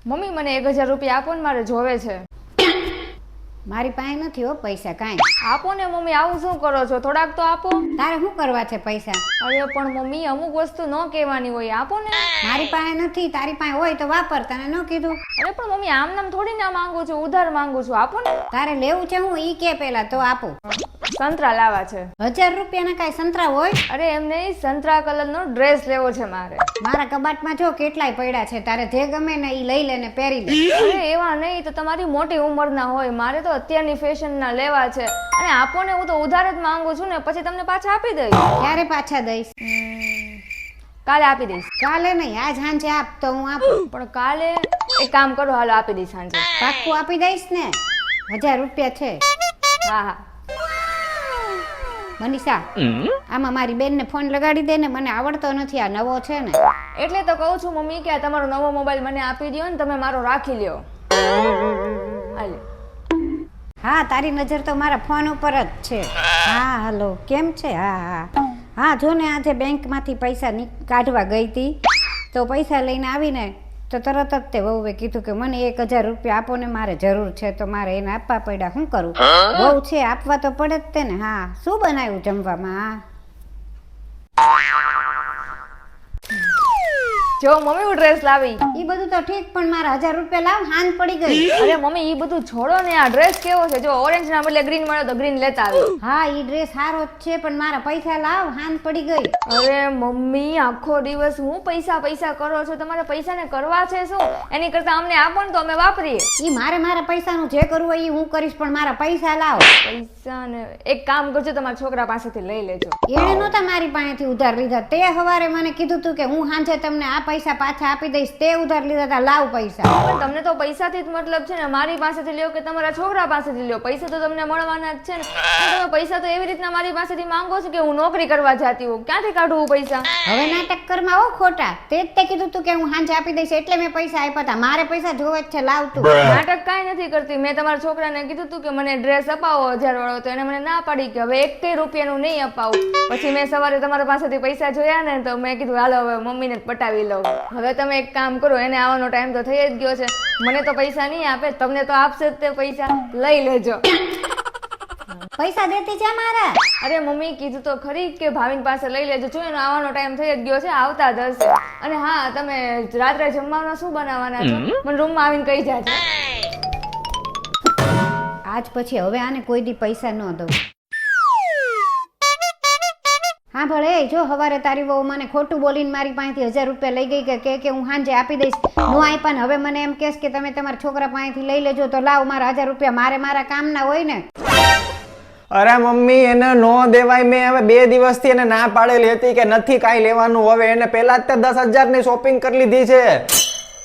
Mummy મને 1000 રૂપિયા આપો ને, મારે જોવે છે. મારી પાસે નથી હો પૈસા કાંઈ. આપો ને મમ્મી, આવું શું કરો છો? થોડાક તો આપો. તારે શું કરવા છે પૈસા? અરે પણ મમ્મી, અમુક વસ્તુ ન કહેવાની હોય, આપો ને. મારી પાસે નથી, તારી પાસે હોય તો વાપર, તને ન કીધું. અરે પણ મમ્મી, આમ નામ થોડી ના માંગુ છું, ઉધાર માંગુ છું, આપો ને. તારે લેવું છે હું ઈ કે પેલા તો આપું. સંતરા લાવવા છે. 1000 રૂપિયાના કાંઈ સંતરા હોય? અરે એમ નહીં, સંતરા કલરનો ડ્રેસ લેવો છે મારે. મારા કબાટમાં જો કેટલાય પડ્યા છે, તારે જે ગમે ને ઈ લઈ લે ને પહેરી લે. અરે એવા નહીં, તો તમારી મોટી ઉંમરના હોય, મારે તો અત્યારની ફેશનના લેવા છે. અને આપો ને, હું તો ઉધાર જ માંગુ છું ને, પછી તમને પાછા આપી દઈશ. ક્યારે પાછા દઈશ? કાલે આપી દઈશ. કાલે નહીં, આજ સાંજે આપ તો હું આપું. પણ કાલે એક કામ કરો, હાલો આપી દઈશ સાંજે. પાક્કું આપી દઈશ ને? 1000 રૂપિયા છે. હા હા. મનીષા, આમાં મારી બેનને ફોન લગાડી દે ને, મને આવડતો નથી, આ નવો છે ને. એટલે તો કહું છું મમ્મી કે આ તમારો નવો મોબાઈલ મને આપી દો ને, તમે મારો રાખી લ્યો. હાલે. હા, તારી નજર તો મારા ફોન ઉપર જ છે. હા હલો, કેમ છે? હા હા હા, જો ને આજે બેંકમાંથી પૈસા કાઢવા ગઈ હતી, તો પૈસા લઈને આવીને તો તરત જ તે વહુએ કીધું કે મને 1000 રૂપિયા આપો ને, મારે જરૂર છે, તો મારે એને આપવા પડ્યા. શું કરું? વહુ છે, આપવા તો પડે જ તે ને. હા, શું બનાવ્યું જમવામાં? જો મમ્મી, હું ડ્રેસ લાવી. ઈ બધું તો ઠીક, પણ મારા 1000 રૂપિયા લાવ, હાન પડી ગઈ. અરે મમ્મી, ઈ બધું છોડો ને, આ ડ્રેસ કેવો છે? જો ઓરેન્જ ના બદલે ગ્રીન મળ્યો તો ગ્રીન લેતા આવી. હા, ઈ ડ્રેસ સારો જ છે, પણ મારા પૈસા લાવ, હાન પડી ગઈ. અરે મમ્મી, આખો દિવસ હું પૈસા પૈસા કરો છો, તમારે પૈસાને કરવા છે શું? એની કરતા અમને આપો ને તો અમે વાપરીએ. ઈ મારા પૈસાનું જે કરવું હોય ઈ હું કરીશ, પણ મારા પૈસા લાવ. પૈસા ને એક કામ કરજો, તમારા છોકરા પાસેથી લઈ લેજો. એને નહોતા મારી પાસેથી ઉધાર લીધા, તે હવારે મને કીધું તું કે હું સાંજે તમને આ પૈસા પાછા આપી દઈશ, તે ઉધાર લીધા હતા, લાવ પૈસા. પણ તમને તો પૈસાથી જ મતલબ છે ને, મારી પાસેથી લ્યો કે તમારા છોકરા પાસેથી લ્યો, પૈસા તો તમને મળવાના જ છે ને. તમે પૈસા તો એવી રીતના મારી પાસેથી માંગો છો કે હું નોકરી કરવા જતી હોઉં, ક્યાંથી કાઢું પૈસા? હવે નાટક કરમાં હો ખોટા. તે જ તે કીધું તું કે હું સાંજે આપી દઈશ, એટલે મેં પૈસા આપ્યા હતા. મારે પૈસા જોવે જ છે, લાવ તું. નાટક કાંઈ નથી કરતી. મેં તમારા છોકરાને કીધું તું કે મને ડ્રેસ અપાવો 1000 વાળો, તો એને મને ના પાડી કે હવે 1 રૂપિયાનું નહીં અપાવું. પછી મેં સવારે તમારા પાસેથી પૈસા જોયા ને, તો મેં કીધું હાલો હવે મમ્મીને જ પટાવી લઉં. હવે તમે એક કામ કરો, એને આવવાનો ટાઈમ તો થઈ જ ગયો છે. મને તો પૈસા નહીં આપે, તમને તો આપશે જ તે પૈસા, લઈ લેજો. પૈસા દેતી છે મારા. અરે મમ્મી, કીધું તો ખરી કે ભાવિન પાસે લઈ લેજો. જો એનો આવવાનો ટાઈમ થઈ જ ગયો છે, આવતા જ હશે. અને હા, તમે રાત્રે જમવાના શું બનાવવાના છો? મને રૂમમાં આવીને કહી જાજો. આજ પછી હવે આને કોઈ દી પૈસા ન દઉં. હા ભલે, જો હવારે તારી વહુ મને ખોટું બોલીને મારી પાસેથી 1000 રૂપિયા લઈ ગઈ કે હું સાંજે આપી દઈશ. નો આપ્યા ને હવે મને એમ કહેશ કે તમે તમારા છોકરા પાસેથી લઈ લેજો, તો લાવ મારા 1000 રૂપિયા, મારા કામના હોય ને. અરે મમ્મી, એને નો દેવાય. મેં હવે 2 દિવસથી એને ના પાડેલી હતી કે નથી કાંઈ લેવાનું. હવે એને પહેલા જ 10,000 ની શોપિંગ કરી લીધી છે.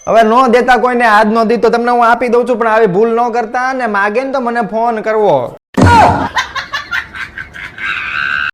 હવે નો દેતા કોઈને, આજ નો દીધો તમને હું આપી દઉં છું, પણ આવી ભૂલ ન કરતા ને માગે ને તો મને ફોન કરવો.